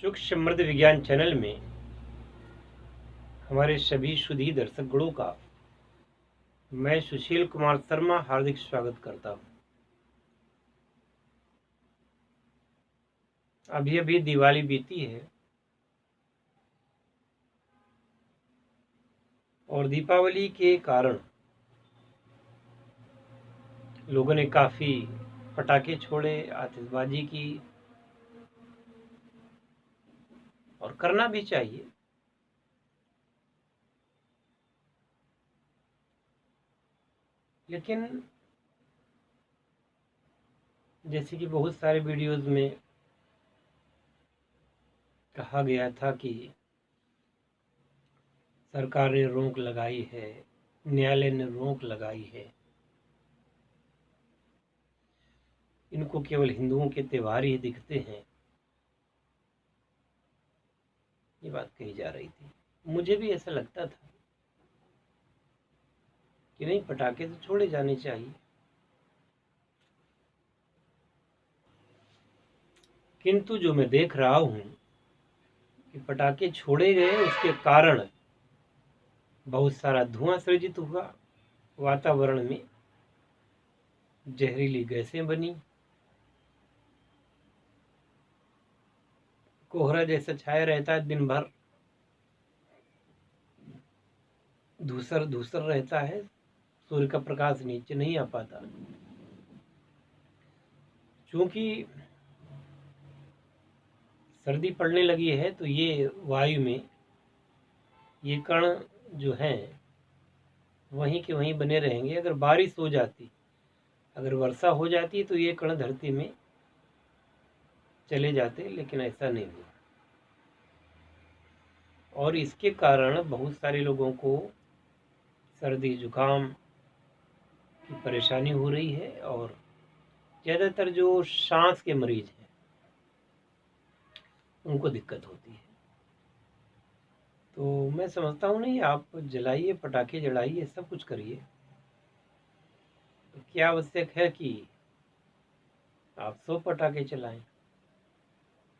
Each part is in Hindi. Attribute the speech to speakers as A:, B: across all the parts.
A: सुख समृद्ध विज्ञान चैनल में हमारे सभी सुधी दर्शकगणों का मैं सुशील कुमार शर्मा हार्दिक स्वागत करता हूं। अभी अभी दिवाली बीती है और दीपावली के कारण लोगों ने काफ़ी पटाखे छोड़े, आतिशबाजी की, और करना भी चाहिए। लेकिन जैसे कि बहुत सारे वीडियोज़ में कहा गया था कि सरकार ने रोक लगाई है, न्यायालय ने रोक लगाई है, इनको केवल हिंदुओं के त्यौहार ही दिखते हैं, ये बात कही जा रही थी। मुझे भी ऐसा लगता था कि नहीं, पटाखे तो छोड़े जाने चाहिए, किंतु जो मैं देख रहा हूँ कि पटाखे छोड़े गए, उसके कारण बहुत सारा धुआं सृजित हुआ, वातावरण में जहरीली गैसें बनी, कोहरा जैसा छाया रहता है दिन भर, धूसर धूसर रहता है, सूर्य का प्रकाश नीचे नहीं आ पाता। क्योंकि सर्दी पड़ने लगी है तो ये वायु में ये कण जो हैं वहीं के वहीं बने रहेंगे। अगर बारिश हो जाती, अगर वर्षा हो जाती तो ये कण धरती में चले जाते, लेकिन ऐसा नहीं हुआ और इसके कारण बहुत सारे लोगों को सर्दी जुकाम की परेशानी हो रही है और ज़्यादातर जो सांस के मरीज हैं उनको दिक्कत होती है। तो मैं समझता हूँ नहीं, आप जलाइए, पटाखे जलाइए, सब कुछ करिए, तो क्या आवश्यक है कि आप 100 पटाखे चलाएं?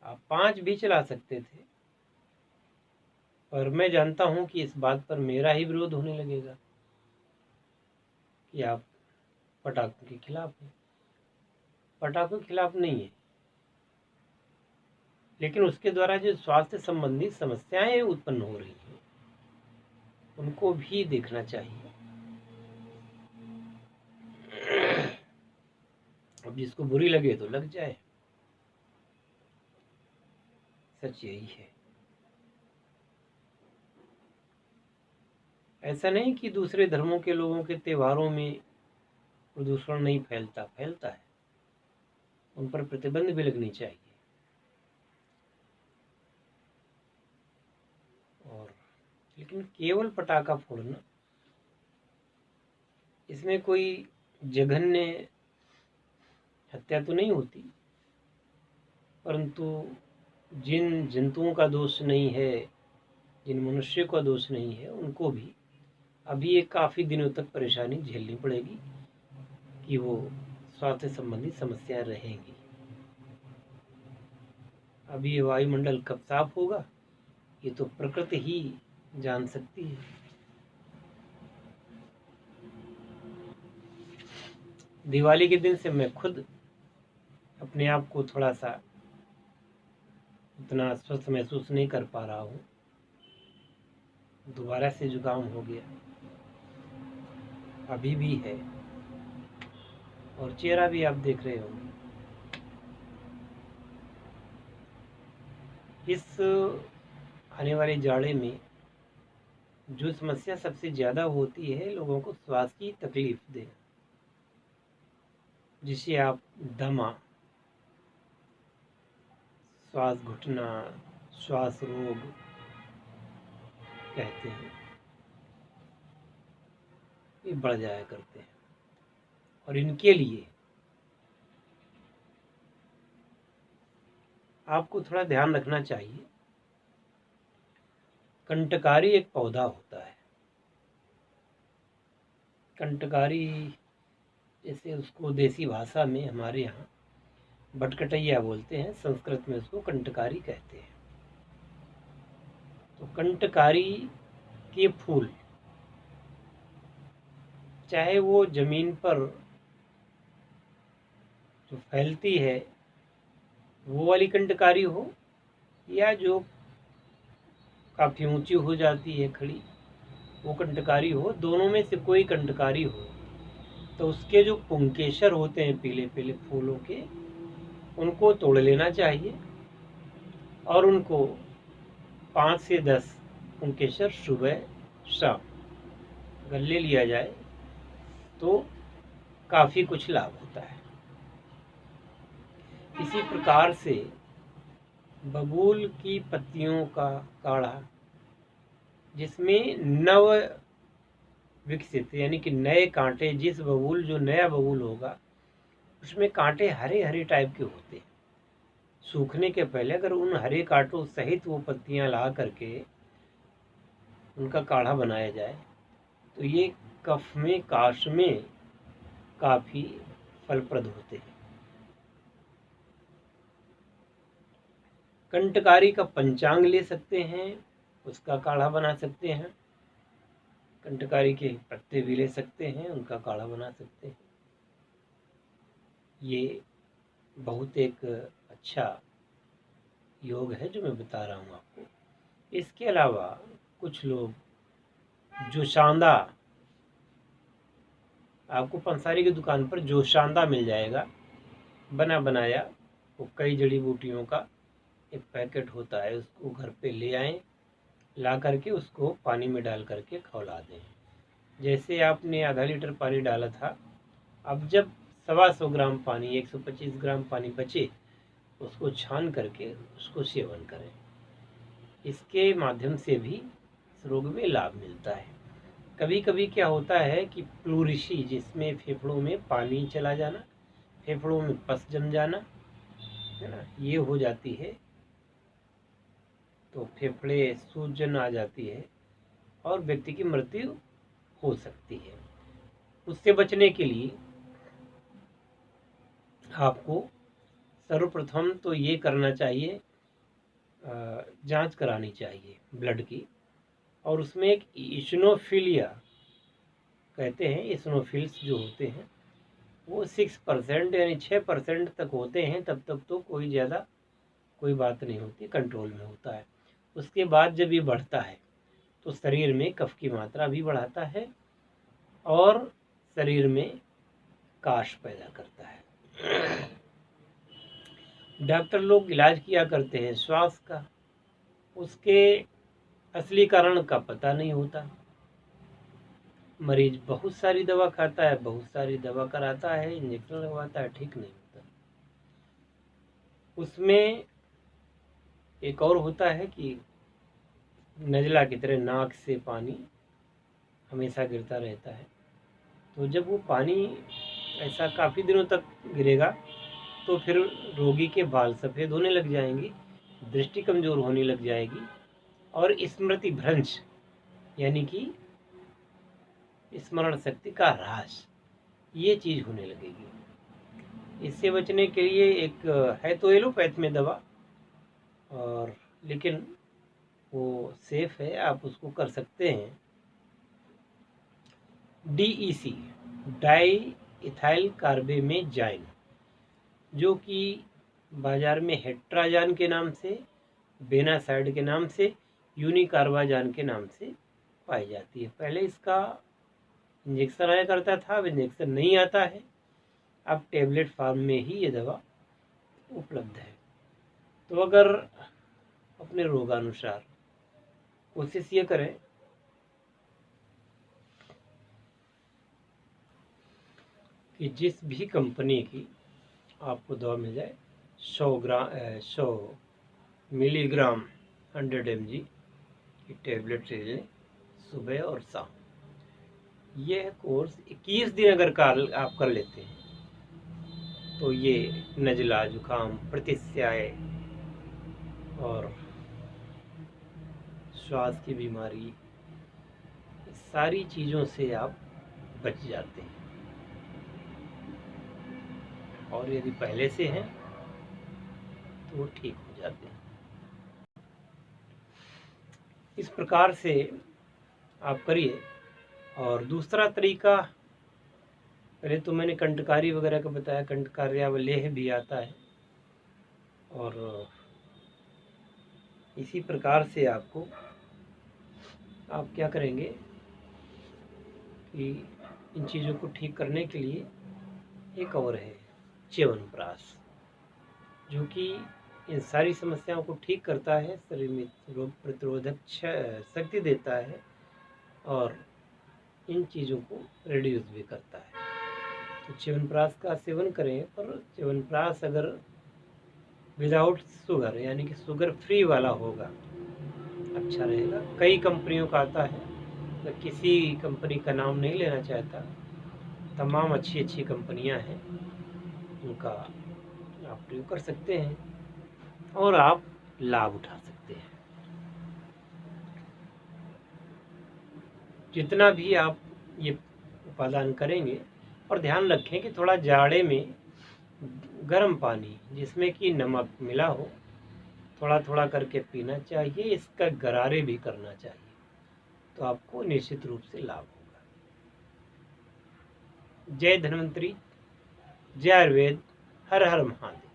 A: आप 5 भी चला सकते थे, पर मैं जानता हूँ कि इस बात पर मेरा ही विरोध होने लगेगा कि आप पटाखों के खिलाफ हैं। पटाखों के खिलाफ नहीं है, लेकिन उसके द्वारा जो स्वास्थ्य संबंधी समस्याएं उत्पन्न हो रही हैं उनको भी देखना चाहिए। अब जिसको बुरी लगे तो लग जाए, सच यही है। ऐसा नहीं कि दूसरे धर्मों के लोगों के त्योहारों में प्रदूषण नहीं फैलता, फैलता है, उन पर प्रतिबंध भी लगनी चाहिए। और लेकिन केवल पटाखा फोड़ना, इसमें कोई जघन्य हत्या तो नहीं होती, परंतु जिन जंतुओं का दोष नहीं है, जिन मनुष्य का दोष नहीं है, उनको भी अभी ये काफ़ी दिनों तक परेशानी झेलनी पड़ेगी कि वो स्वास्थ्य संबंधी समस्याएं रहेंगी। अभी ये वायुमंडल कब साफ होगा ये तो प्रकृति ही जान सकती है। दिवाली के दिन से मैं खुद अपने आप को थोड़ा सा उतना स्वस्थ महसूस नहीं कर पा रहा हूँ, दोबारा से जुकाम हो गया, अभी भी है, और चेहरा भी आप देख रहे होंगे। इस आने वाले जाड़े में जो समस्या सबसे ज़्यादा होती है लोगों को श्वास की तकलीफ देना, जिसे आप दमा, श्वास घुटना, श्वास रोग कहते हैं, ये बढ़ जाया करते हैं। और इनके लिए आपको थोड़ा ध्यान रखना चाहिए। कंटकारी एक पौधा होता है, कंटकारी, जैसे उसको देसी भाषा में हमारे यहाँ भटकटैया बोलते हैं, संस्कृत में उसको कंटकारी कहते हैं। तो कंटकारी के फूल, चाहे वो जमीन पर जो फैलती है वो वाली कंटकारी हो, या जो काफ़ी ऊंची हो जाती है खड़ी वो कंटकारी हो, दोनों में से कोई कंटकारी हो, तो उसके जो पुंकेसर होते हैं पीले पीले फूलों के, उनको तोड़ लेना चाहिए और उनको 5 से 10 पुंकेसर सुबह शाम अगर ले लिया जाए तो काफ़ी कुछ लाभ होता है। इसी प्रकार से बबूल की पत्तियों का काढ़ा, जिसमें नव विकसित यानी कि नए कांटे, जिस बबूल जो नया बबूल होगा उसमें कांटे हरे हरे टाइप के होते हैं, सूखने के पहले अगर उन हरे कांटों सहित वो पत्तियां ला करके उनका काढ़ा बनाया जाए तो ये कफ में, काश में काफ़ी फलप्रद होते हैं। कंटकारी का पंचांग ले सकते हैं, उसका काढ़ा बना सकते हैं। कंटकारी के पत्ते भी ले सकते हैं, उनका काढ़ा बना सकते हैं। ये बहुत एक अच्छा योग है जो मैं बता रहा हूँ आपको। इसके अलावा कुछ लोग जोशांदा, आपको पंसारी की दुकान पर जोशांदा मिल जाएगा बना बनाया, वो कई जड़ी बूटियों का एक पैकेट होता है, उसको घर पे ले आएं, ला करके उसको पानी में डाल करके खौला दें। जैसे आपने आधा लीटर पानी डाला था, अब जब 125 ग्राम पानी, 125 ग्राम पानी बचे, उसको छान करके उसको सेवन करें। इसके माध्यम से भी इस रोग में लाभ मिलता है। कभी कभी क्या होता है कि प्लूरिशी, जिसमें फेफड़ों में पानी चला जाना, फेफड़ों में पस जम जाना, है ना, ये हो जाती है, तो फेफड़े सूजन आ जाती है और व्यक्ति की मृत्यु हो सकती है। उससे बचने के लिए आपको सर्वप्रथम तो ये करना चाहिए, जांच करानी चाहिए ब्लड की, और उसमें एक इशनोफिलिया कहते हैं, इशनोफिल्स जो होते हैं वो 6% यानी 6% तक होते हैं, तब तक तो कोई ज़्यादा कोई बात नहीं होती, कंट्रोल में होता है। उसके बाद जब ये बढ़ता है तो शरीर में कफ की मात्रा भी बढ़ाता है और शरीर में काश पैदा करता है। डॉक्टर लोग इलाज किया करते हैं श्वास का, उसके असली कारण का पता नहीं होता। मरीज बहुत सारी दवा खाता है, बहुत सारी दवा कराता है, इंजेक्शन लगवाता है, ठीक नहीं होता। उसमें एक और होता है कि नज़ला की तरह नाक से पानी हमेशा गिरता रहता है, तो जब वो पानी ऐसा काफ़ी दिनों तक गिरेगा तो फिर रोगी के बाल सफ़ेद होने लग जाएंगे, दृष्टि कमज़ोर होने लग जाएगी और स्मृति भ्रंश यानी कि स्मरण शक्ति का ह्रास, ये चीज़ होने लगेगी। इससे बचने के लिए एक है तो एलोपैथ में दवा, और लेकिन वो सेफ है, आप उसको कर सकते हैं। DEC, डाई इथाइल कार्बेमेजाइन, जो कि बाजार में हेट्राजान के नाम से, बेनासाइड के नाम से, यूनिकार्बाजान के नाम से पाई जाती है। पहले इसका इंजेक्शन आया करता था, अब इंजेक्शन नहीं आता है, अब टेबलेट फॉर्म में ही ये दवा उपलब्ध है। तो अगर अपने रोगानुसार कोशिश ये करें कि जिस भी कंपनी की आपको दवा मिल जाए 100 मिलीग्राम 100 mg की टेबलेट ले लें सुबह और शाम। यह कोर्स 21 दिन अगर आप कर लेते हैं तो ये नज़ला, जुकाम, प्रतिस्याय और श्वास की बीमारी, सारी चीज़ों से आप बच जाते हैं। और यदि पहले से हैं तो वो ठीक हो जाते हैं। इस प्रकार से आप करिए। और दूसरा तरीका, पहले तो मैंने कंटकारी वगैरह का बताया, कंटकार्यावलेह भी आता है। और इसी प्रकार से आप क्या करेंगे कि इन चीज़ों को ठीक करने के लिए एक और है च्यवनप्राश, जो कि इन सारी समस्याओं को ठीक करता है, शरीर में रोग प्रतिरोधक शक्ति देता है और इन चीज़ों को रिड्यूस भी करता है। तो च्यवनप्राश का सेवन करें, पर च्यवनप्राश अगर विदाउट शुगर यानी कि शुगर फ्री वाला होगा अच्छा रहेगा। कई कंपनियों का आता है, मैं किसी कंपनी का नाम नहीं लेना चाहता, तमाम अच्छी अच्छी कंपनियां हैं, उनका आप प्रयोग कर सकते हैं और आप लाभ उठा सकते हैं। जितना भी आप ये उपादान करेंगे, और ध्यान रखें कि थोड़ा जाड़े में गर्म पानी जिसमें कि नमक मिला हो थोड़ा थोड़ा करके पीना चाहिए, इसका गरारे भी करना चाहिए, तो आपको निश्चित रूप से लाभ होगा। जय धन्वंतरी, जय आयुर्वेद, हर हर महादेव।